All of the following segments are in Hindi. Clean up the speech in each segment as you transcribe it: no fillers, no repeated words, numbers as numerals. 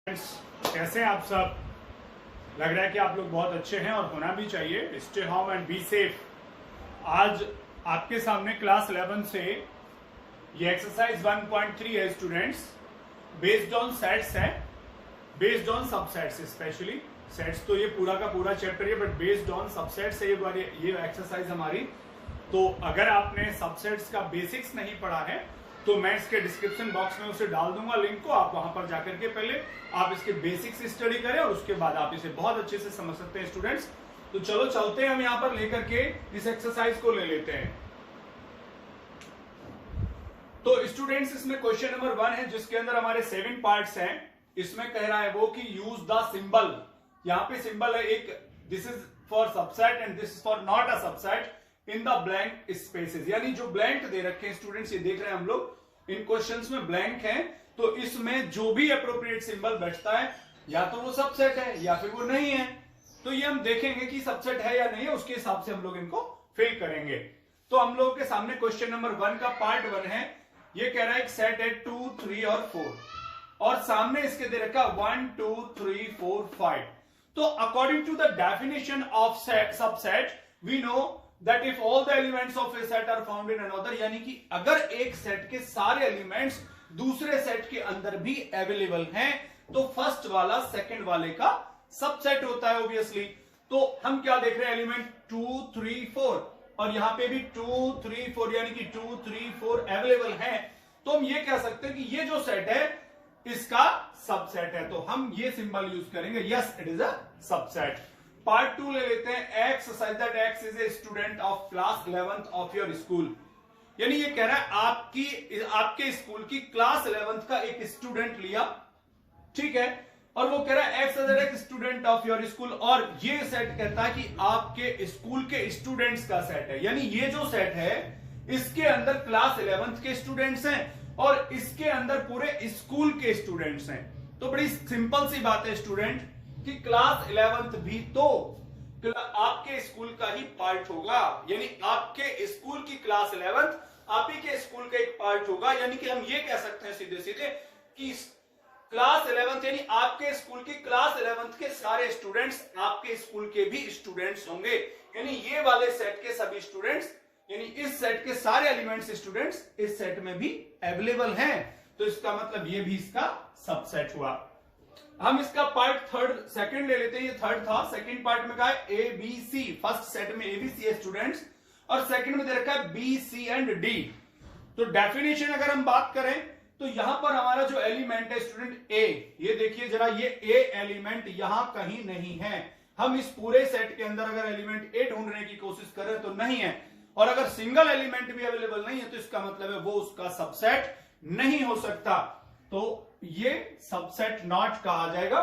कैसे हैं आप सब। लग रहा है कि आप लोग बहुत अच्छे हैं और होना भी चाहिए। Stay home and be safe. आज आपके सामने क्लास 11 से ये एक्सरसाइज 1.3 है स्टूडेंट्स। बेस्ड ऑन सेट्स है, based on subsets. Specially sets तो ये पूरा का पूरा चैप्टर है, बट बेस्ड ऑन सबसेट्स है ये एक्सरसाइज हमारी। तो अगर आपने सबसेट्स का बेसिक्स नहीं पढ़ा है तो मैं इसके डिस्क्रिप्शन बॉक्स में उसे डाल दूंगा लिंक को। आप वहां पर जाकर के पहले आप इसके बेसिक्स स्टडी करें और उसके बाद आप इसे बहुत अच्छे से समझ सकते हैं स्टूडेंट्स। तो चलो चलते हैं, हम यहां पर लेकर के इस एक्सरसाइज को ले लेते हैं। तो स्टूडेंट्स इसमें क्वेश्चन नंबर 1 है जिसके अंदर हमारे 7 पार्ट्स हैं। इसमें कह रहा है वो कि यूज द सिंबल। यहां पे सिंबल है एक, this is for subset and this is for not a subset in the blank spaces. यानी जो ब्लैंक दे रखे हैं स्टूडेंट्स, ये देख रहे हैं हम लोग इन क्वेश्चंस में ब्लैंक है, तो इसमें जो भी अप्रोप्रिएट सिंबल बैठता है या तो वो सबसेट है या फिर वो नहीं है। तो ये हम देखेंगे कि सबसेट है या नहीं है, उसके हिसाब से हम लोग इनको फिल करेंगे। तो हम लोगों के सामने क्वेश्चन नंबर 1 का पार्ट 1 है। ये कह रहा है एक सेट है 2, 3 और 4 और सामने इसके दे रखा 1, 2, 3, 4, 5। तो according to the definition of subset we know that if all the elements of a set are found in another, यानी कि अगर एक सेट के सारे एलिमेंट्स दूसरे सेट के अंदर भी अवेलेबल हैं तो फर्स्ट वाला सेकंड वाले का सबसेट होता है ऑब्वियसली। तो हम क्या देख रहे हैं, एलिमेंट 2, 3, 4 और यहां पे भी 2, 3, 4 यानी कि 2, 3, 4 अवेलेबल हैं। तो हम ये कह सकते हैं कि ये जो सेट है इसका सबसेट है। तो हम ये सिंबल यूज करेंगे, yes it is a subset. Part 2 ले लेते हैं। X such that X is a student of class 11th of your school. यानी ये कह रहा है आपके स्कूल की क्लास 11th का एक स्टूडेंट लिया, ठीक है, और वो कह रहा है x such that x student of your school, और ये सेट कहता है कि आपके स्कूल के स्टूडेंट्स का सेट है। यानी ये जो सेट है इसके अंदर क्लास 11th के स्टूडेंट्स हैं और इसके अंदर पूरे स्कूल के स्टूडेंट्स हैं। तो बड़ी सिंपल सी बात है स्टूडेंट कि क्लास 11th भी तो आपके स्कूल का ही पार्ट होगा। यानी आपके स्कूल की क्लास 11th आप ही के स्कूल का एक पार्ट होगा। यानी कि हम ये कह सकते हैं सीधे सीधे कि क्लास 11th यानी आपके स्कूल की क्लास 11th के सारे स्टूडेंट्स आपके स्कूल के भी स्टूडेंट्स होंगे। यानी ये वाले सेट के सभी स्टूडेंट्स, यानी इस सेट के सारे एलिमेंट्स स्टूडेंट्स इस सेट में भी अवेलेबल हैं। तो इसका मतलब ये भी इसका सबसेट हुआ। हम इसका पार्ट सेकंड ले लेते हैं। ये थर्ड था, सेकंड पार्ट में कहा है A B C. First set में ए बी सी है स्टूडेंट्स और सेकंड में दे रखा है बी सी एंड डी। तो डेफिनेशन अगर हम बात करें तो यहां पर हमारा जो एलिमेंट है स्टूडेंट ए, ये देखिए जरा, ये ए एलिमेंट यहां कहीं नहीं है। हम इस पूरे सेट के अंदर अगर एलिमेंट ए ढूंढने की कोशिश करें तो नहीं है, और अगर सिंगल एलिमेंट भी अवेलेबल नहीं है तो इसका मतलब है वो उसका सबसेट नहीं हो सकता। तो ये सबसेट नॉट कहा जाएगा।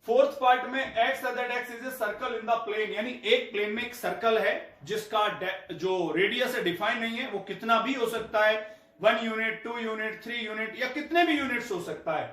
फोर्थ पार्ट में X that X is a circle in the plane, यानी एक प्लेन में एक सर्कल है जिसका जो रेडियस है डिफाइन नहीं है, वो कितना भी हो सकता है, 1 यूनिट, 2 यूनिट, 3 यूनिट या कितने भी यूनिट्स हो सकता है।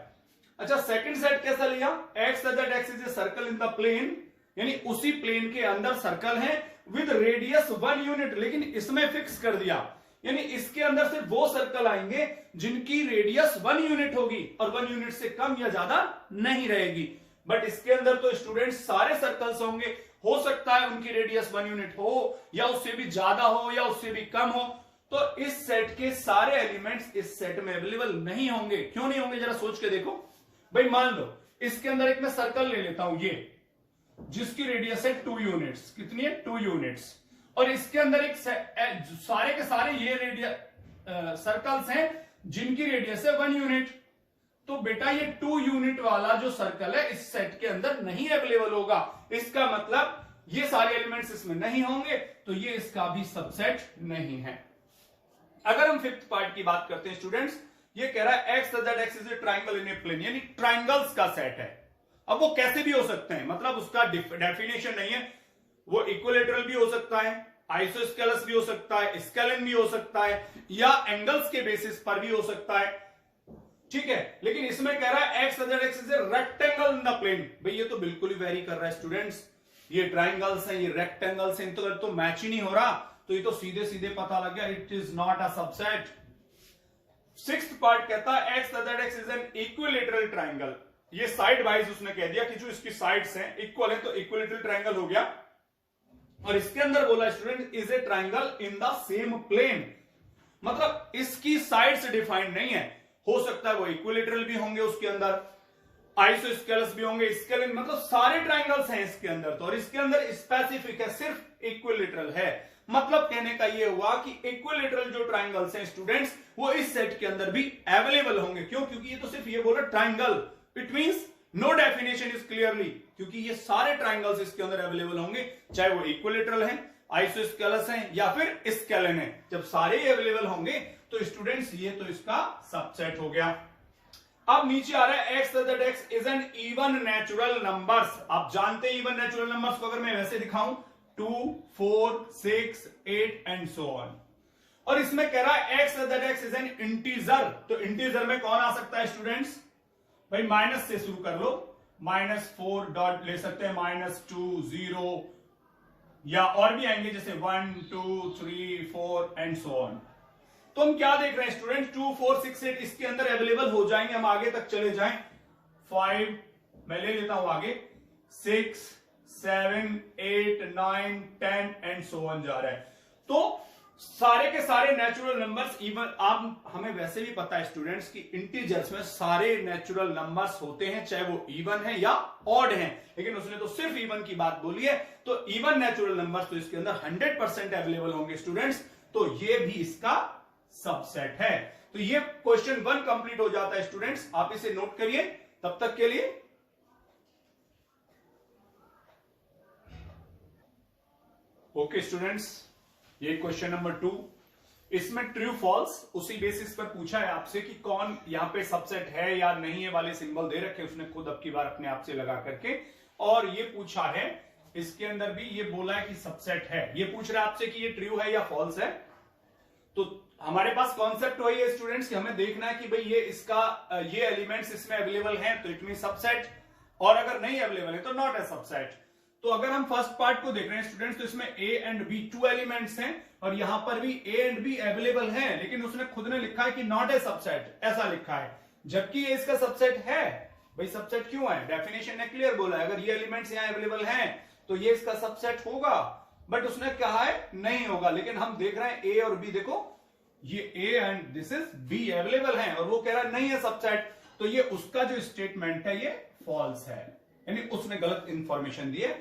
अच्छा, सेकंड सेट कैसा लिया, X that X is a circle in the plane, यानी उसी प्लेन के अंदर सर्कल है विद रेडियस 1 यूनिट, लेकिन इसमें फिक्स कर दिया, यानी इसके अंदर सिर्फ वो सर्कल आएंगे जिनकी रेडियस 1 यूनिट होगी और 1 यूनिट से कम या ज्यादा नहीं रहेगी। बट इसके अंदर तो स्टूडेंट्स सारे सर्कल्स होंगे, हो सकता है उनकी रेडियस 1 यूनिट हो या उससे भी ज्यादा हो या उससे भी कम हो। तो इस सेट के सारे एलिमेंट्स इस सेट में अवेलेबल नहीं होंगे। क्यों नहीं होंगे जरा सोच के देखो भाई। मान लो इसके अंदर एक मैं सर्कल ले लेता हूं, ये जिसकी रेडियस है 2 यूनिट्स। कितनी है, 2 यूनिट्स, और इसके अंदर एक सारे के सारे ये रेडियस सर्कल्स हैं जिनकी रेडियस है 1 यूनिट। तो बेटा ये 2 यूनिट वाला जो सर्कल है इस सेट के अंदर नहीं अवेलेबल होगा। इसका मतलब ये सारे एलिमेंट्स इसमें नहीं होंगे, तो ये इसका भी सबसेट नहीं है। अगर हम फिफ्थ पार्ट की बात करते हैं स्टूडेंट्स, ये कह रहा है X that X is a triangle in a plane, यानी ट्राइंगल्स का सेट है। अब वो कैसे भी हो सकते हैं, मतलब उसका डेफिनेशन नहीं है। वो इक्विलेटरल भी हो सकता है, आइसोस्केलस भी हो सकता है, स्केलन भी हो सकता है, या एंगल्स के बेसिस पर भी हो सकता है, ठीक है। लेकिन इसमें कह रहा है X X is a rectangle in the plane. भाई ये तो बिल्कुल ही वेरी कर रहा है स्टूडेंट्स, ये ट्राइंगल्स हैं, ये रेक्टेंगल्स हैं, तो मैच ही नहीं हो रहा। तो ये तो सीधे सीधे पता लग गया, it is not a subset. Sixth part कहता है x is an equilateral triangle, ये साइड वाइज उसने कह दिया कि जो इसकी साइड्स हैं इक्वल है, तो इक्विलेटरल ट्रायंगल हो गया। और इसके अंदर बोला student is a triangle in the same plane, मतलब इसकी साइड्स डिफाइंड नहीं है, हो सकता है वो इक्विलेटरल भी होंगे, उसके अंदर आइसोस्केलस भी होंगे, स्केलिन, मतलब सारे ट्रायंगल्स हैं इसके अंदर। तो और इसके अंदर स्पेसिफिक है, सिर्फ इक्विलेटरल है। मतलब कहने का ये हुआ कि इक्विलेटरल जो ट्रायंगल्स हैं स्टूडेंट्स वो इस सेट के अंदर भी अवेलेबल होंगे। क्यों? क्योंकि ये तो सिर्फ ये बोला triangle, it means no definition is clearly, क्योंकि ये सारे ट्रायंगल्स इसके अंदर अवेलेबल होंगे, चाहे वो इक्विलेटरल है, आइसोस्केलस है या फिर स्केलिन है। जब सारे अवेलेबल होंगे तो स्टूडेंट्स ये तो इसका सबसेट हो गया। अब नीचे आ रहा है x that x is an even natural numbers. आप जानते हैं इवन नेचुरल नंबर्स को अगर मैं वैसे दिखाऊं 2, 4, 6, 8 एंड सो ऑन। और इसमें कह रहा है x that x is an integer, तो इंटीजर में कौन आ सकता है स्टूडेंट्स? भाई माइनस से शुरू कर लो, -4 डॉट ले सकते हैं, -2, 0 या और भी आएंगे जैसे 1, 2, 3, 4 एंड सो ऑन। तो हम क्या देख रहे हैं स्टूडेंट? 2, 4, 6, 8 इसके अंदर अवेलेबल हो जाएंगे। हम आगे तक चले जाएं, 5 मैं ले लेता हूं आगे, 6, 7, 8, 9, 10 एंड सो ऑन जा रहा है। तो सारे के सारे नेचुरल नंबर्स इवन, आप हमें वैसे भी पता है स्टूडेंट्स कि इंटीजर्स में सारे नेचुरल नंबर्स होते हैं, चाहे वो इवन है या ऑड हैं, लेकिन उसने तो सिर्फ इवन की बात बोली है। तो इवन नेचुरल नंबर्स तो इसके अंदर 100% अवेलेबल होंगे स्टूडेंट्स, तो ये भी इसका सबसेट है। तो ये क्वेश्चन 1 कंप्लीट हो जाता है स्टूडेंट्स, आप इसे नोट करिए तब तक के लिए। ओके स्टूडेंट्स, ये क्वेश्चन नंबर 2, इसमें ट्रू फॉल्स उसी बेसिस पर पूछा है आपसे कि कौन यहां पे सबसेट है या नहीं है वाले सिंबल दे रखे, उसने खुद अब की बार अपने आप से लगा करके, और ये पूछा है इसके अंदर भी ये बोला है कि सबसेट है। ये पूछ रहा है आपसे कि ये ट्रू है या फॉल्स है। तो हमारे पास कॉन्सेप्ट वही है स्टूडेंट्स कि हमें देखना है कि भाई ये इसका ये एलिमेंट्स इसमें अवेलेबल हैं तो इट मीन सबसेट, और अगर नहीं अवेलेबल है तो नॉट ए सबसेट। तो अगर हम फर्स्ट पार्ट को देख रहे हैं स्टूडेंट्स तो इसमें ए एंड बी 2 एलिमेंट्स हैं, और यहां पर भी ए एंड बी अवेलेबल हैं, लेकिन उसने खुद ने लिखा है कि नॉट ए सबसेट, ऐसा लिखा है, जबकि ये इसका सबसेट है। भाई सबसेट क्यों है? डेफिनेशन ने क्लियर बोला है, अगर ये एलिमेंट्स यहां अवेलेबल हैं तो ये इसका सबसेट होगा, बट उसने कहा है नहीं होगा। लेकिन हम देख रहे हैं ए और बी, देखो ये A and this is be available हैं, और वो कह रहा है नहीं है सबसेट, तो ये उसका जो स्टेटमेंट है ये फॉल्स है, यानी उसने गलत इंफॉर्मेशन दी है।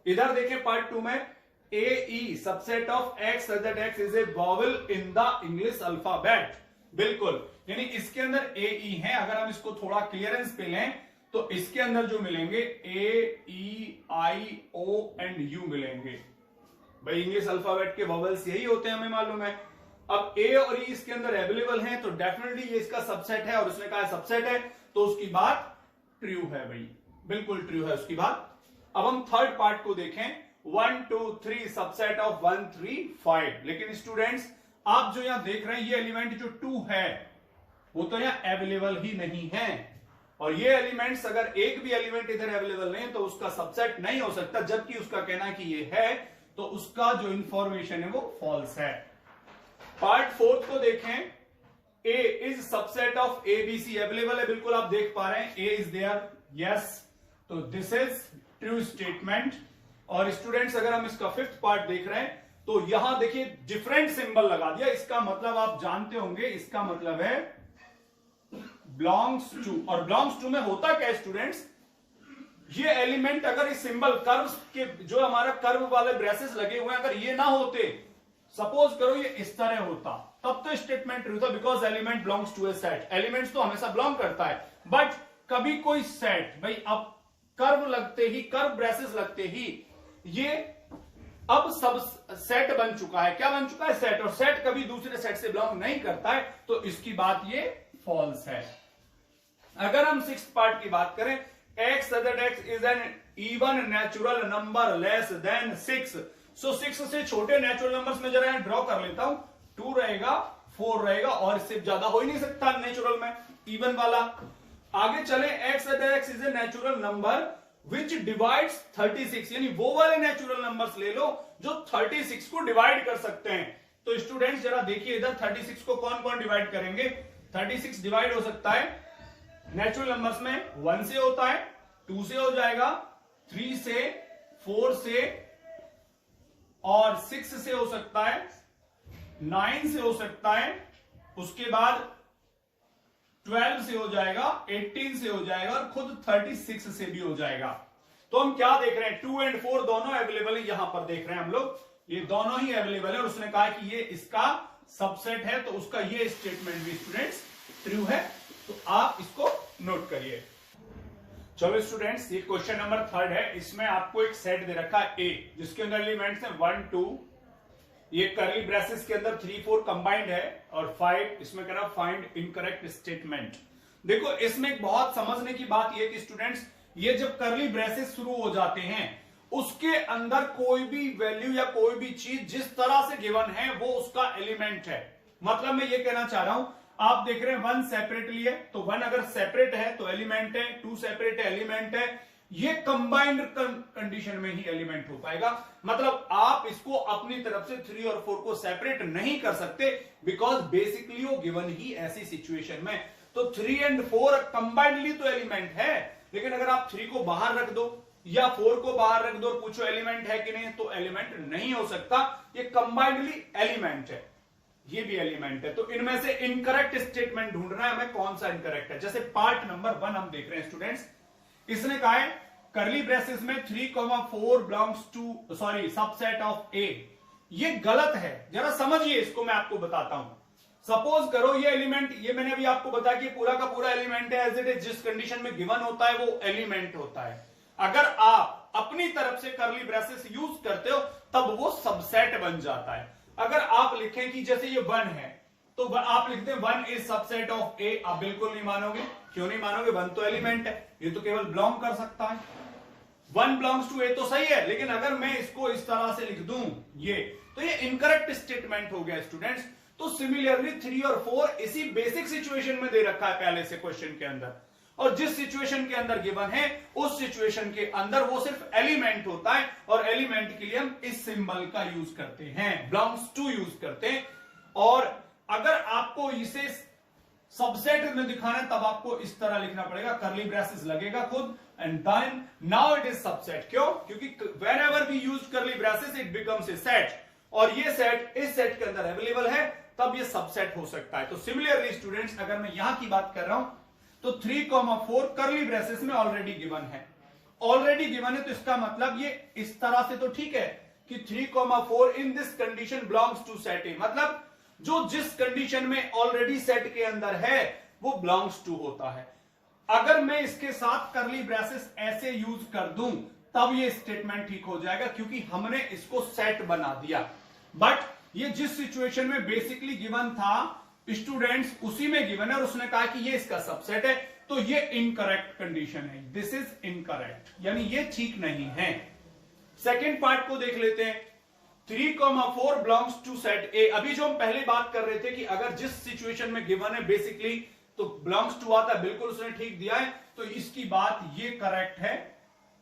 इधर देखें पार्ट 2 में, A E subset of X that X is a vowel in the English alphabet. बिल्कुल, यानी इसके अंदर ए ई है। अगर हम इसको थोड़ा क्लियरेंस पे लें तो इसके अंदर जो मिलेंगे ए ई आई ओ एंड यू मिलेंगे। भाई इंग्लिश अल्फाबेट के वॉवेल्स यही होते हैं, हमें मालूम है। अब ए और ई इसके अंदर अवेलेबल हैं तो डेफिनेटली ये इसका सबसेट है, और उसने कहा सबसेट है तो उसकी बात ट्रू है, भाई बिल्कुल ट्रू है उसकी बात। अब हम थर्ड पार्ट को देखें, 1, 2, 3 सबसेट ऑफ 1, 3, 5। लेकिन स्टूडेंट्स आप जो यहां देख रहे हैं ये एलिमेंट जो 2 है वो तो यहां अवेलेबल ही नहीं है, और ये एलिमेंट्स अगर एक भी एलिमेंट इधर अवेलेबल नहीं तो उसका सबसेट नहीं हो सकता, जबकि उसका कहना है कि ये है, तो उसका जो इंफॉर्मेशन है वो फॉल्स है। पार्ट 4 को देखें, A is subset of A B C available है, बिल्कुल आप देख पा रहे हैं ए इज देयर, यस, तो दिस इज ट्रू स्टेटमेंट। और स्टूडेंट्स अगर हम इसका 5th पार्ट देख रहे हैं तो यहां देखिए डिफरेंट सिंबल लगा दिया, इसका मतलब आप जानते होंगे, इसका मतलब है बिलोंग्स टू। और बिलोंग्स टू में होता क्या है स्टूडेंट्स, ये एलिमेंट अगर इस सिंबल कर्व के जो हमारा कर्व वाले ब्रेसेस लगे हुए हैं अगर ये ना होते, सपोज करो ये इस तरह होता, तब तो स्टेटमेंट ट्रू था, because element belongs to a set. Elements तो हमेशा बिलोंग करता है, बट कभी कोई सेट, भाई अब कर्व लगते ही, कर्व ब्रेसेस लगते ही ये अब सब सेट बन चुका है। क्या बन चुका है? सेट। और सेट कभी दूसरे सेट से बिलोंग नहीं करता है, तो इसकी बात ये फॉल्स है। अगर हम 6th पार्ट की बात करें, x that x is an even natural number less than 6। सो 6 से छोटे नेचुरल नंबर्स में जरा ड्रॉ कर लेता हूं, 2 रहेगा, 4 रहेगा, और इससे ज्यादा हो ही नहीं सकता नेचुरल में, इवन वाला। आगे चले, x that x is a natural number which divides 36, यानी वो वाले नेचुरल नंबर्स ले लो जो 36 को डिवाइड कर सकते हैं। तो स्टूडेंट्स जरा देखिए इधर 36 को कौन कौन डिवाइड करेंगे। 36 डिवाइड हो सकता है नेचुरल नंबर्स में 1 से होता है, 2 से हो जाएगा, 3 से, 4 से और 6 से हो सकता है, 9 से हो सकता है, उसके बाद 12 से हो जाएगा, 18 से हो जाएगा और खुद 36 से भी हो जाएगा। तो हम क्या देख रहे हैं, 2 और 4 दोनों अवेलेबल है, यहां पर देख रहे हैं हम लोग, ये दोनों ही अवेलेबल है और उसने कहा कि ये इसका सबसेट है, तो उसका ये स्टेटमेंट भी स्टूडेंट्स ट्रू है। तो आप इसको नोट करिए। चलो स्टूडेंट्स, ये क्वेश्चन नंबर 3 है, इसमें आपको एक सेट दे रखा है ए, जिसके अंदर एलिमेंट्स हैं 1 2, ये करली ब्रेसेस के अंदर 3 4 कंबाइंड है और 5 इसमें कह रहा फाइंड इनकरेक्ट स्टेटमेंट। देखो इसमें एक बहुत समझने की बात यह कि स्टूडेंट्स, ये जब करली ब्रेसेस शुरू हो जाते हैं, उसके अंदर कोई भी वैल्यू या कोई भी चीज जिस तरह से गिवन है वो उसका एलिमेंट है। मतलब मैं ये कहना चाह रहा हूं, आप देख रहे हैं 1 सेपरेटली है, तो 1 अगर सेपरेट है तो एलिमेंट है, 2 सेपरेट है एलिमेंट है, ये कंबाइंड कंडीशन में ही एलिमेंट हो पाएगा। मतलब आप इसको अपनी तरफ से 3 और 4 को सेपरेट नहीं कर सकते, बिकॉज बेसिकली वो गिवन ही ऐसी सिचुएशन में। तो 3 और 4 कंबाइंडली तो एलिमेंट है, लेकिन अगर आप 3 को बाहर रख दो या 4 को बाहर रख दो और पूछो एलिमेंट है कि नहीं, तो एलिमेंट नहीं हो सकता, ये कंबाइंडली एलिमेंट है, ये भी एलिमेंट है। तो इनमें से इनकरेक्ट स्टेटमेंट ढूंढना है हमें, कौन सा इनकरेक्ट है। जैसे पार्ट नंबर 1 हम देख रहे हैं स्टूडेंट्स, इसने कहा है करली ब्रेसेस में 3,4 बिलोंग्स टू सबसेट ऑफ ए। ये गलत है, जरा समझिए इसको, मैं आपको बताता हूं। सपोज करो ये एलिमेंट, ये मैंने अभी आपको बताया कि पूरा का पूरा एलिमेंट है, एज इट इज जिस कंडीशन में गिवन होता है वो एलिमेंट होता है। अगर आप अपनी तरफ से करली ब्रेसेस यूज करते हो तब वो सबसेट बन जाता है। अगर आप लिखें कि जैसे ये 1 है, तो आप लिखते हैं 1 इज सबसेट ऑफ ए, आप बिल्कुल नहीं मानोगे। क्यों नहीं मानोगे, 1 तो एलिमेंट है, ये तो केवल बिलोंग कर सकता है, 1 बिलोंग्स टू ए तो सही है। लेकिन अगर मैं इसको इस तरह से लिख दूं ये, तो ये इनकरेक्ट स्टेटमेंट हो गया स्टूडेंट्स। तो सिमिलरली 3 और 4 इसी बेसिक सिचुएशन में दे रखा है पहले से क्वेश्चन के अंदर, और जिस सिचुएशन के अंदर गिवन है उस सिचुएशन के अंदर वो सिर्फ एलिमेंट होता है, और एलिमेंट के लिए हम इस सिंबल का यूज करते हैं, बिलोंग्स टू यूज करते हैं। और अगर आपको इसे सबसेट में दिखाना है तब आपको इस तरह लिखना पड़ेगा, करली ब्रेसेस लगेगा खुद, and then now it is subset. क्यों? क्योंकि whenever we use curly braces it becomes a set, और ये सेट इस सेट के अंदर अवेलेबल है, तब ये सबसेट हो सकता है। तो सिमिलरली स्टूडेंट्स, अगर मैं यहां की बात कर रहा हूं तो 3,4 करली ब्रेसेस में ऑलरेडी गिवन है, ऑलरेडी गिवन है, तो इसका मतलब ये इस तरह से तो ठीक है कि 3,4 in this condition belongs to set A, मतलब जो जिस कंडीशन में ऑलरेडी सेट के अंदर है वो बिलोंग्स टू होता है। अगर मैं इसके साथ करली ब्रेसेस ऐसे यूज कर दूं तब ये स्टेटमेंट ठीक हो जाएगा, क्योंकि हमने इसको सेट बना दिया। बट ये जिस सिचुएशन में बेसिकली गिवन था स्टूडेंट्स, उसी में गिवन है और उसने कहा कि ये इसका सबसेट है, तो ये इनकरेक्ट कंडीशन है, दिस इज इनकरेक्ट, यानी ये ठीक नहीं है। सेकेंड पार्ट को देख लेते हैं, 3,4 बिलोंग्स टू सेट ए। अभी जो हम पहले बात कर रहे थे कि अगर जिस सिचुएशन में गिवन है बेसिकली तो बिलोंग्स टू आता है, बिल्कुल उसने ठीक दिया है, तो इसकी बात ये करेक्ट है,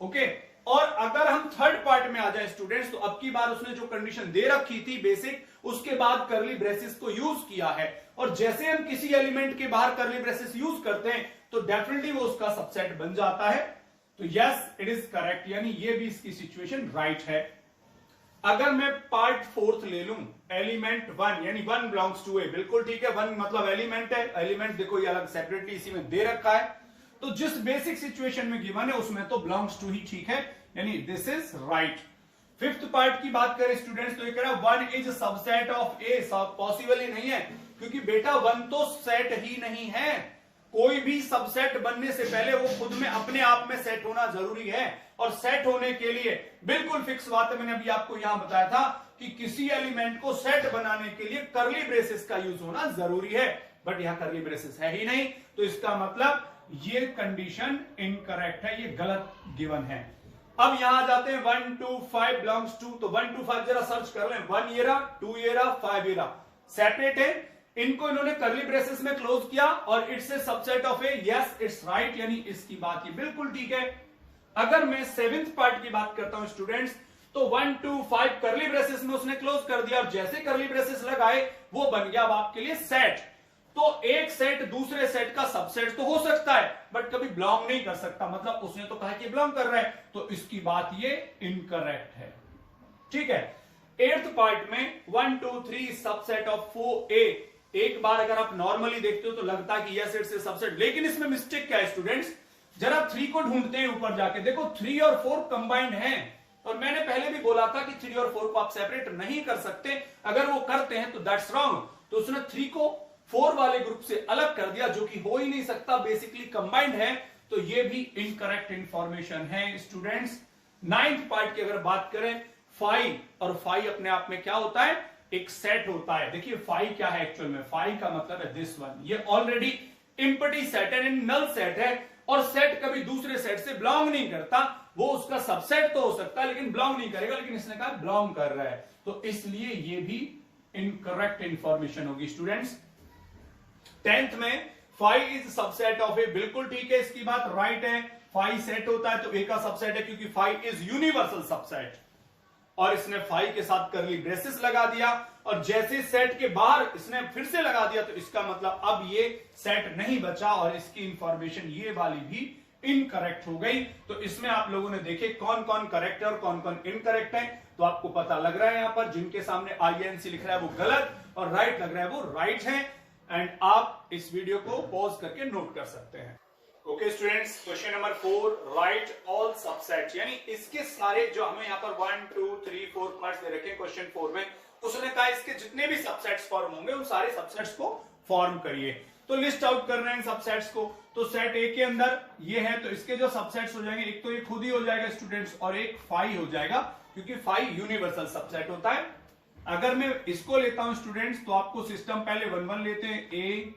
ओके। और अगर हम थर्ड पार्ट में आ जाए स्टूडेंट्स, तो अब की बार उसने जो कंडीशन दे रखी थी बेसिक, उसके बाद करली ब्रेसेस को यूज किया है, और जैसे हम किसी एलिमेंट के बाहर करली ब्रेसेस यूज करते हैं तो डेफिनेटली वो उसका सबसेट बन जाता है। तो यस इट इज करेक्ट, यानी ये भी इसकी सिचुएशन राइट है। अगर मैं पार्ट 4th ले लूं, एलिमेंट 1 यानी 1 बिलोंग्स टू ए, बिल्कुल ठीक है, 1 मतलब एलिमेंट है, एलिमेंट देखो ये अलग सेपरेटली इसी में दे रखा है, तो जिस बेसिक सिचुएशन में गिवन है उसमें तो बिलोंग्स टू ही ठीक है, यानी this is right. 5th part की बात करें स्टूडेंट्स, तो ये कह रहा है 1 is subset of A, possible ही नहीं है, क्योंकि बेटा 1 तो सेट ही नहीं है, कोई भी सबसेट बनने से पहले वो खुद में अपने आप में सेट होना जरूरी है, और सेट होने के लिए बिल्कुल फिक्स बात है, मैंने अभी आपको यहां बताया था कि किसी एलिमेंट को सेट बनाने के लिए करली ब्रेसेस का यूज होना जरूरी है, बट यहां करली ब्रेसेस है ही नहीं, तो इसका मतलब ये कंडीशन इनकरेक्ट है, ये गलत गिवन है। अब यहां आ जाते हैं 1 2 5 बिलोंग्स टू, तो 1 2 5 जरा सर्च कर लें, 1 ये रहा, 2 ये रहा, 5 ये रहा, सेपरेट है, इनको इन्होंने करली ब्रेसेस में क्लोज किया और it's a subset of A, yes it's right, यानी इसकी बात ये बिल्कुल ठीक है। अगर मैं 7th पार्ट की बात करता हूं स्टूडेंट्स, तो 1 2 5 करली ब्रेसेस में उसने क्लोज कर दिया, और जैसे करली ब्रेसेस लगाए वो बन गया अब आपके लिए सेट। तो एक सेट दूसरे सेट का सबसेट तो हो सकता है बट कभी बिलोंग नहीं कर सकता, मतलब उसने तो कहा कि बिलोंग कर रहा है, तो इसकी बात ये इनकरेक्ट है। ठीक है, 8th पार्ट में 1 2 3 सबसेट ऑफ 4a, एक बार अगर आप नॉर्मली देखते हो तो लगता है कि यह सेट से सबसेट, लेकिन इसमें मिस्टेक क्या है स्टूडेंट्स, जरा 3 को ढूंढते हैं ऊपर जाके, देखो 3 और 4 कंबाइंड हैं, और मैंने पहले भी बोला था कि 3 और 4 को आप सेपरेट नहीं कर सकते, अगर वो करते हैं तो दैट्स रॉन्ग। तो उसने 3 को 4 वाले ग्रुप से अलग कर दिया, जो कि हो ही नहीं सकता, बेसिकली कंबाइंड है, तो ये भी इनकरेक्ट इंफॉर्मेशन है स्टूडेंट्स। 9th पार्ट की अगर बात करें, 5 और 5 अपने आप में क्या होता है, एक सेट होता है। देखिए 5 क्या है एक्चुअल में, 5 का मतलब है दिस वन, ये ऑलरेडी एम्प्टी सेट है, नल सेट है, और सेट कभी दूसरे सेट से बिलोंग नहीं करता, वो उसका सबसेट तो हो सकता है लेकिन बिलोंग नहीं करेगा, लेकिन इसने कहा बिलोंग कर रहा है, तो इसलिए ये भी इनकरेक्ट इंफॉर्मेशन होगी स्टूडेंट्स। 10th में 5 इज सबसेट ऑफ ए, बिल्कुल ठीक है, इसकी बात राइट है, 5 सेट होता है तो ए का सबसेट है, क्योंकि 5 इज यूनिवर्सल सबसेट, और इसने 5 के साथ करली ब्रेसेस लगा दिया, और जैसे सेट के बाहर इसने फिर से लगा दिया, तो इसका मतलब अब ये सेट नहीं बचा, और इसकी इंफॉर्मेशन ये वाली भी इनकरेक्ट हो गई। तो इसमें आप लोगों ने देखे कौन कौन करेक्ट है और कौन कौन इनकरेक्ट है, तो आपको पता लग रहा है यहां पर जिनके सामने INC लिख रहा है वो गलत और राइट लग रहा है वो राइट है, एंड आप इस वीडियो को पॉज करके नोट कर सकते हैं। Okay students, question number 4, right all subset, यानी इसके सारे जो हमें यहाँ पर 1 2 3 4 पार्ट्स दे रखे हैं क्वेश्चन 4 में, उसने कहा इसके जितने भी सबसेट्स फॉर्म होंगे उन सारे सबसेट्स को फॉर्म करिए। तो लिस्ट आउट कर रहे हैं सबसेट्स को, तो सेट ए के अंदर ये है, तो इसके जो सबसेट्स हो जाएंगे, एक तो ये खुद ही हो जाएगा स्टूडेंट्स, और एक 5 हो जाएगा, क्योंकि 5 यूनिवर्सल सबसेट होता है। अगर मैं इसको लेता हूं स्टूडेंट्स, तो आपको सिस्टम पहले 1 1 लेते हैं, ए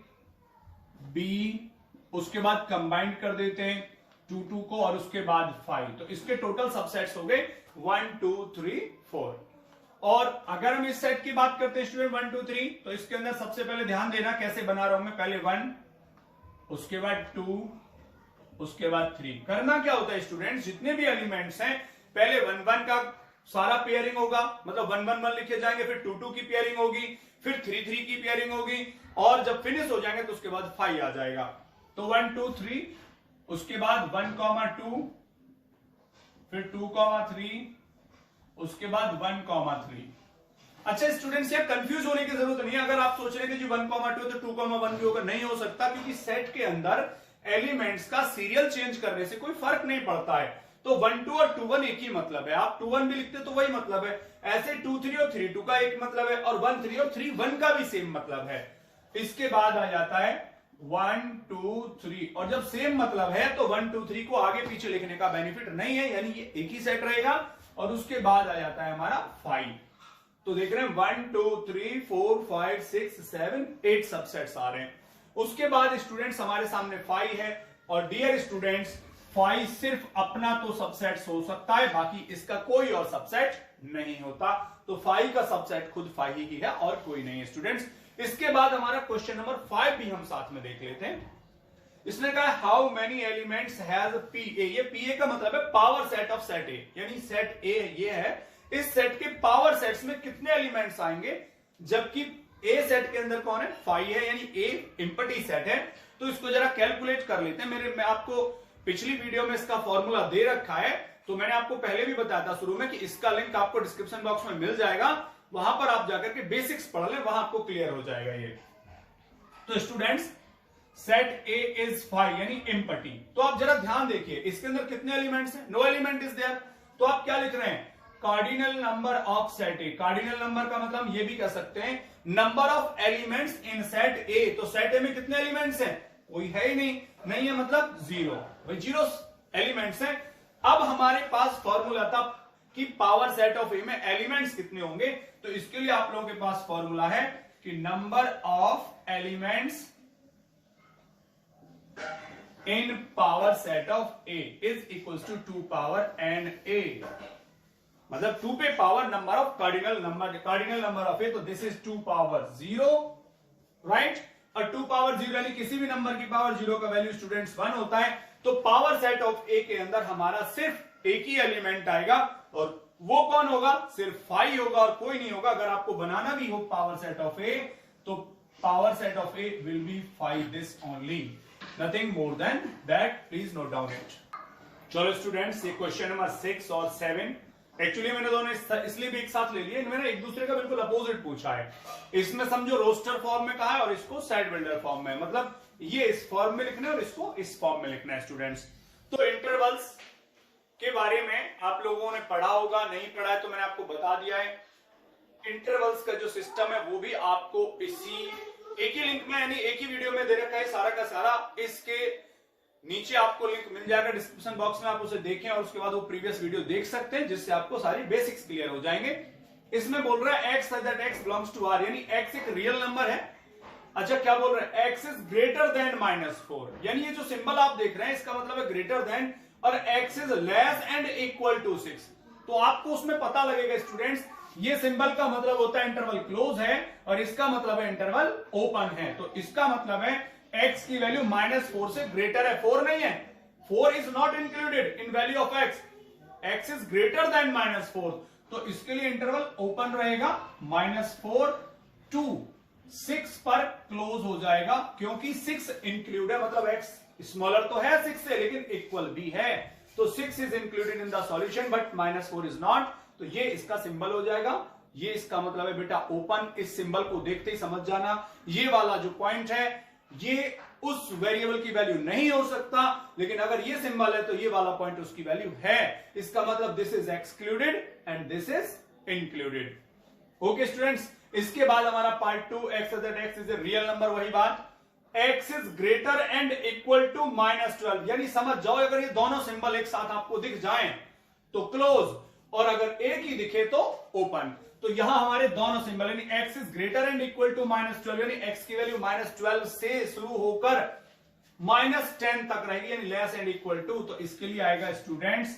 बी, उसके बाद कंबाइंड कर देते हैं 2 2 को, और उसके बाद 5, तो इसके टोटल सबसेट्स हो गए 1 2 3 4। और अगर हम इस सेट की बात करते हैं स्टूडेंट 1 2 3, तो इसके अंदर सबसे पहले ध्यान देना कैसे बना रहा हूं मैं, पहले 1, उसके बाद 2, उसके बाद 3। करना क्या होता है स्टूडेंट, जितने भी एलिमेंट्स हैं पहले 1 1 का सारा पेयरिंग होगा, मतलब 1 1 1 लिखे जाएंगे, फिर 2 2 की पेयरिंग होगी, फिर 3 3 की पेयरिंग होगी, और जब फिनिश हो जाएंगे तो उसके बाद 5 आ जाएगा। तो 1 2 3, उसके बाद 1 2, फिर 2 3, उसके बाद 1 3। अच्छा स्टूडेंट्स, यार कंफ्यूज होने की जरूरत नहीं है, अगर आप सोच रहे हैं कि जी 1 2 तो 2 1 भी होगा, नहीं हो सकता, क्योंकि सेट के अंदर एलिमेंट्स का सीरियल चेंज करने से कोई फर्क नहीं पड़ता है। तो 1 2 और 2 1 एक ही मतलब है, आप 2 1 भी लिखते तो वही मतलब है, ऐसे 2 3 और 3 2 का एक मतलब है, और 1 3 और 3 1 का भी सेम मतलब है। इसके बाद आ जाता है 1 2 3, और जब सेम मतलब है तो 1 2 3 को आगे पीछे लिखने का बेनिफिट नहीं है, यानी ये एक ही सेट रहेगा, और उसके बाद आ जाता है हमारा 5। तो देख रहे हैं 1 2 3 4 5 6 7 8 सबसेट्स आ रहे हैं। उसके बाद स्टूडेंट्स हमारे सामने 5 है, और डियर स्टूडेंट्स 5 सिर्फ अपना तो सबसेट हो सकता है, बाकी इसका कोई और सबसेट नहीं होता, तो 5 का सबसेट खुद 5 ही है और कोई नहीं है स्टूडेंट्स। इसके बाद हमारा क्वेश्चन नंबर 5 भी हम साथ में देख लेते हैं। इसने कहा how many elements has P A, ये पी ए का मतलब है पावर सेट ऑफ सेट ए, यानी सेट ए ये है, इस सेट के पावर सेट्स में कितने एलिमेंट्स आएंगे, जबकि ए सेट के अंदर कौन है, 5 है, यानी ए एम्प्टी सेट है। तो इसको जरा कैलकुलेट कर लेते हैं। मैं आपको पिछली वीडियो में इसका फॉर्मूला दे रखा है, तो मैंने आपको पहले भी बताया था शुरू में कि इसका लिंक आपको डिस्क्रिप्शन बॉक्स में मिल जाएगा, वहां पर आप जाकर के बेसिक्स पढ़ लें, वहां आपको क्लियर हो जाएगा ये। तो स्टूडेंट्स सेट ए इज 5 यानी एम्प्टी, तो आप जरा ध्यान देखिए इसके अंदर कितने एलिमेंट्स हैं, नो एलिमेंट इज देयर, तो आप क्या लिख रहे हैं, cardinal number of set A. Cardinal number का मतलब ये भी कह सकते हैं number of elements in set ए, तो सेट ए में कितने एलिमेंट्स हैं, कोई है ही नहीं है मतलब 0, भाई 0 एलिमेंट्स हैं। अब हमारे पास फॉर्मूला था कि पावर सेट ऑफ ए में एलिमेंट्स कितने होंगे, तो इसके लिए आप लोगों के पास फॉर्मूला है कि number of elements in power set of A is equal to 2 power N A, मतलब 2 पे power number of cardinal number of A, तो दिस इज 2 पावर 0, राइट। और 2 पावर 0 यानी किसी भी नंबर की पावर 0 का वैल्यू स्टूडेंट्स 1 होता है, तो पावर सेट ऑफ ए के अंदर हमारा सिर्फ एक ही एलिमेंट आएगा, और वो कौन होगा, सिर्फ 5 होगा और कोई नहीं होगा। अगर आपको बनाना भी हो पावर सेट ऑफ ए, तो power set of A will be 5, this only, nothing more than that. Please note down it. चलो स्टूडेंट्स, ये क्वेश्चन नंबर 6 और 7 एक्चुअली मैंने दोनों इसलिए भी एक साथ ले लिए, इनमें एक दूसरे का बिल्कुल अपोजिट पूछा है। इसमें समझो रोस्टर फॉर्म में कहा है और इसको सेट बिल्डर फॉर्म में, मतलब ये इस फॉर्म में लिखना है और इसको इस फॉर्म में लिखना है स्टूडेंट्स। तो इंटरवल्स के बारे में आप लोगों ने पढ़ा होगा, नहीं पढ़ा है तो मैंने आपको बता दिया है। इंटरवल्स का जो सिस्टम है वो भी आपको इसी एक ही लिंक में, यानी एक ही वीडियो में दे रखा है सारा का सारा। इसके नीचे आपको लिंक मिल जाएगा डिस्क्रिप्शन बॉक्स में, आप उसे देखें और उसके बाद वो प्रीवियस वीडियो देख सकते हैं, जिससे आपको सारी बेसिक्स क्लियर हो जाएंगे। इसमें बोल रहा है x that x belongs to r, यानी x एक रियल नंबर है। अच्छा, क्या बोल रहा है, x इज ग्रेटर देन -4, यानी ये जो सिंबल आप देख रहे हैं इसका मतलब है ग्रेटर देन, और x is less and equal to 6। तो आपको उसमें पता लगेगा स्टूडेंट्स, ये सिंबल का मतलब होता है इंटरवल क्लोज है और इसका मतलब है इंटरवल ओपन है। तो इसका मतलब है x की वैल्यू -4 से ग्रेटर है, 4 नहीं है, 4 is not included in value of x, x is greater than -4, तो इसके लिए इंटरवल ओपन रहेगा, -4 to 6 पर क्लोज हो जाएगा, क्योंकि 6 इंक्लूड है, मतलब x स्मॉलर तो है 6 से लेकिन इक्वल भी है, तो 6 is included in the solution but -4 is not, तो ये इसका सिंबल हो जाएगा। ये इसका मतलब है बेटा ओपन, इस सिंबल को देखते ही समझ जाना, ये वाला जो पॉइंट है ये उस वेरिएबल की वैल्यू नहीं हो सकता, लेकिन अगर ये सिंबल है तो ये वाला पॉइंट उसकी वैल्यू है। इसका मतलब this is excluded and this is included. Okay students, इसके बाद हमारा part 2, x is a real number, वही बात, x is greater and equal to -12, यानी समझ जाओ अगर ये दोनों सिंबल एक साथ आपको दिख जाएं तो क्लोज, और अगर एक ही दिखे तो ओपन। तो यहां हमारे दोनों सिंबल यानी x is greater and equal to -12, यानी x की वैल्यू -12 से शुरू होकर -10 तक रहेगी, यानी लेस एंड इक्वल टू, तो इसके लिए आएगा students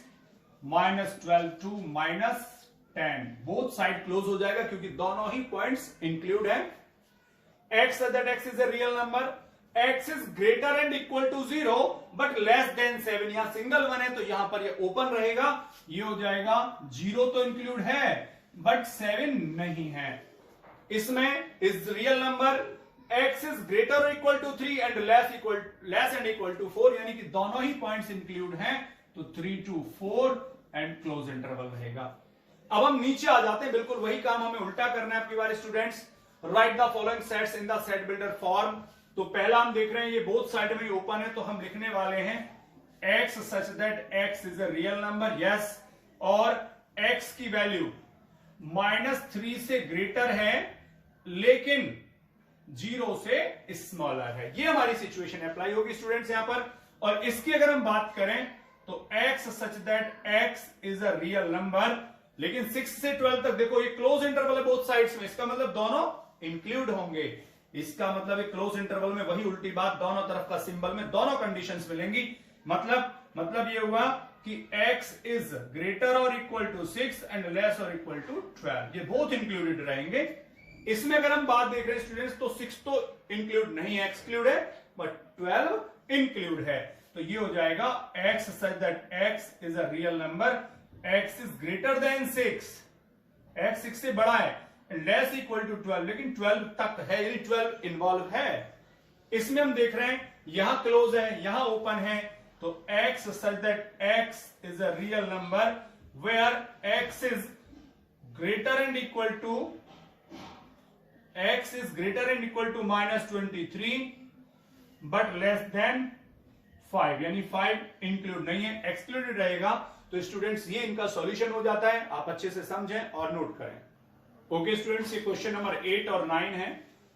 -12 to -10, both side close हो जाएगा क्योंकि दोनों ही पॉइंट्स इंक्लूड है। x is a real number, x is greater and equal to 0 but less than 7, यहां सिंगल 1 है तो यहां पर ये ओपन रहेगा, ये हो जाएगा 0 तो इंक्लूड है बट 7 नहीं है। इसमें is real number x is greater और equal to 3 and less and equal to 4, यानी कि दोनों ही पॉइंट्स इंक्लूड हैं, तो 3 to 4 एंड क्लोज इंटरवल रहेगा। अब हम नीचे आ जाते हैं, बिल्कुल वही काम हमें उल्टा करना है आपकी बार students. Write the following sets in the set builder form. तो पहला हम देख रहे हैं ये बोथ साइड में ओपन है, तो हम लिखने वाले हैं x such that x is a real number, yes, और x की वैल्यू -3 से ग्रेटर है लेकिन 0 से स्मॉलर है। ये हमारी सिचुएशन अप्लाई होगी स्टूडेंट्स यहां पर। और इसकी अगर हम बात करें तो x such that x is a real number, लेकिन 6 से 12 तक देखो ये क्लोज इंटरवल है बोथ साइड्स में, इसका मतलब दोनों इंक्लूड होंगे। इसका मतलब एक क्लोज इंटरवल में वही उल्टी बात, दोनों तरफ का सिंबल में दोनों कंडीशंस मिलेंगी। मतलब ये हुआ कि x इज ग्रेटर और इक्वल टू 6 एंड लेस और इक्वल टू 12, ये बोथ इंक्लूडेड रहेंगे। इसमें अगर हम बात देख रहे हैं स्टूडेंट्स तो 6 तो इंक्लूड नहीं है, एक्सक्लूड है, बट 12 इंक्लूड है, तो ये हो जाएगा x such that x is a real number, x is greater than 6, x 6 से बड़ा है, लेस इक्वल टू 12, लेकिन 12 तक है, यानी 12 इन्वॉल्व है। इसमें हम देख रहे हैं यहां क्लोज है, यहां ओपन है, तो x such that x is a real number where x is greater and equal to -23 but less than 5, यानी 5 इंक्लूड नहीं है, एक्सक्लूडेड रहेगा। तो स्टूडेंट्स ये इनका सॉल्यूशन हो जाता है, आप अच्छे से समझें और नोट करें। ओके स्टूडेंट्स, ये क्वेश्चन नंबर 8 और 9 है।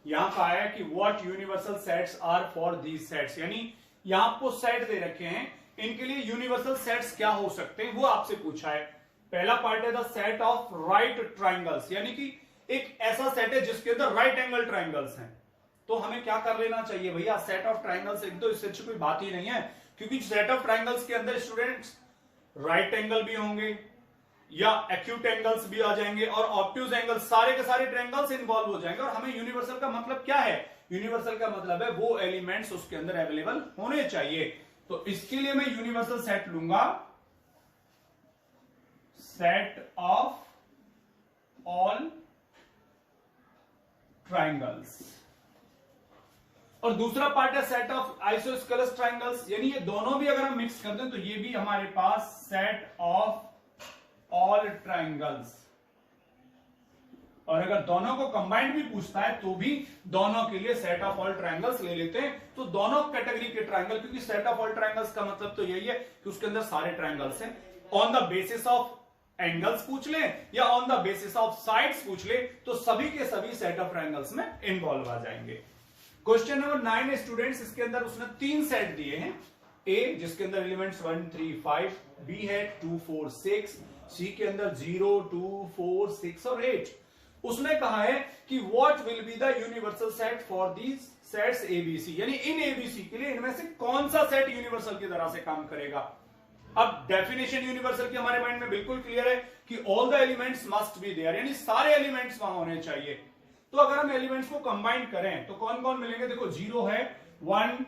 यहां कहा है कि what universal sets are for these sets, यानी यहां आपको सेट दे रखे हैं, इनके लिए यूनिवर्सल सेट्स क्या हो सकते हैं वो आपसे पूछा है। पहला पार्ट है the set of right triangles, यानी कि एक ऐसा सेट है जिसके अंदर राइट एंगल ट्राइंगल्स हैं। तो हमें क्या कर लेना चाहिए भैया, सेट ऑफ ट्राइंगल्स, एक तो इससे अच्छी कोई बात ही नहीं है, क्योंकि सेट ऑफ ट्राइंगल्स के अंदर स्टूडेंट्स राइट एंगल भी होंगे या एक्यूट एंगल्स भी आ जाएंगे और ऑब्ट्यूज एंगल, सारे के सारे ट्रायंगल्स इन्वॉल्व हो जाएंगे। और हमें यूनिवर्सल का मतलब क्या है, यूनिवर्सल का मतलब है वो एलिमेंट्स उसके अंदर अवेलेबल होने चाहिए। तो इसके लिए मैं यूनिवर्सल सेट लूंगा, सेट ऑफ ऑल ट्रायंगल्स, और दूसरा पार्ट है सेट ऑफ आइसोस्केलस ट्राइंगल्स, यानी ये दोनों भी अगर हम मिक्स करते हैं तो ये भी हमारे पास सेट ऑफ ऑल ट्राइंगल्स। और अगर दोनों को कंबाइंड भी पूछता है तो भी दोनों के लिए सेट ऑफ ऑल ट्राइंगल्स ले लेते हैं। तो दोनों कैटेगरी के ट्राइंगल, क्योंकि सेट ऑफ ऑल ट्राइंगल्स का मतलब तो यही है कि उसके अंदर सारे ट्राइंगल्स हैं। On the basis of angles पूछ ले या on the basis of sides पूछ ले तो सभी के सभी सेट ऑफ ट्राइंगल्स में इन्वॉल्व आ जाएंगे। क्वेश्चन नंबर 9 है स्टूडेंट्स, इसके अंदर उसने 3 सेट दिए हैं। ए जिसके अंदर एलिमेंट्स 1 3 5, बी है 2 4 6, सी के अंदर 0 2 4 6 और 8। उसने कहा है कि what will be the universal set for these sets ABC, यानी इन एबीसी के लिए इनमें से कौन सा सेट यूनिवर्सल की तरह से काम करेगा। अब डेफिनेशन यूनिवर्सल की हमारे माइंड में बिल्कुल क्लियर है कि all the elements must be there, यानी सारे एलिमेंट्स वहां होने चाहिए। तो अगर हम एलिमेंट्स को कंबाइन करें तो कौन कौन मिलेंगे, देखो 0 है 1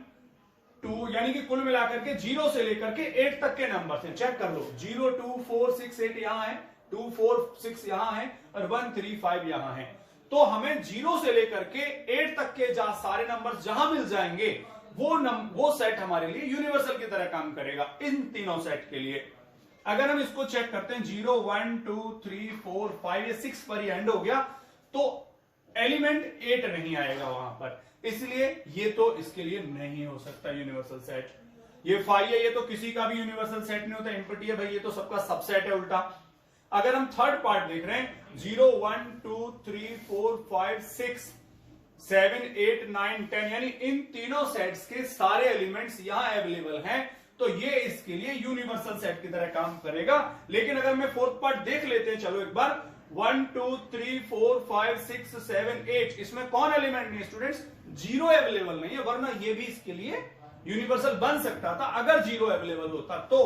2, यानी कि कुल मिलाकर के 0 से लेकर के 8 तक के नंबर हैं। चेक कर लो 0 2 4 6 8 यहां है, 2 4 6 यहां है और 1 3 5 यहां है। तो हमें 0 से लेकर के 8 तक के सारे नंबर जहां मिल जाएंगे वो सेट हमारे लिए यूनिवर्सल की तरह काम करेगा इन तीनों सेट के लिए। अगर हम इसको चेक करते हैं 0 1 2 3 4 5 ये 6 पर ही एंड हो गया तो एलिमेंट 8 नहीं आएगा वहां पर, इसलिए ये तो इसके लिए नहीं हो सकता यूनिवर्सल सेट। ये 5 है, ये तो किसी का भी यूनिवर्सल सेट नहीं होता, एम्प्टी है भाई, ये तो सबका सबसेट है उल्टा। अगर हम थर्ड पार्ट देख रहे हैं 0 1 2 3 4 5 6 7 8 9 10, यानी इन तीनों सेट्स के सारे एलिमेंट्स यहां अवेलेबल हैं, तो ये इसके लिए यूनिवर्सल सेट की तरह काम करेगा। लेकिन अगर मैं फोर्थ पार्ट देख लेते हैं, चलो एक बार 1 2 3 4 5 6 7 8, इसमें कौन एलिमेंट नहीं है स्टूडेंट्स, 0 अवेलेबल नहीं है, वरना ये भी इसके लिए यूनिवर्सल बन सकता था अगर 0 अवेलेबल होता तो।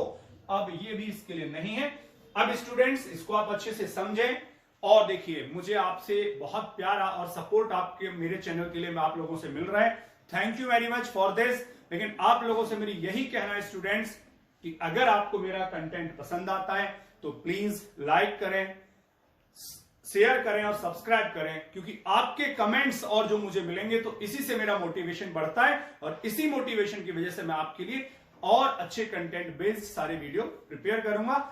अब ये भी इसके लिए नहीं है। अब स्टूडेंट्स इसको आप अच्छे से समझें और देखिए, मुझे आपसे बहुत प्यार और सपोर्ट आपके मेरे चैनल के लिए आप लोगों से मिल रहा है, thank you very much for this. लेकिन आप लोगों से मेरी यही कहना है स्टूडेंट्स कि अगर आपको मेरा कंटेंट पसंद आता है तो प्लीज लाइक करें, शेयर करें और सब्सक्राइब करें, क्योंकि आपके कमेंट्स और जो मुझे मिलेंगे तो इसी से मेरा मोटिवेशन बढ़ता है और इसी मोटिवेशन की वजह से मैं आपके लिए और अच्छे कंटेंट बेस्ड सारे वीडियो प्रिपेयर करूंगा।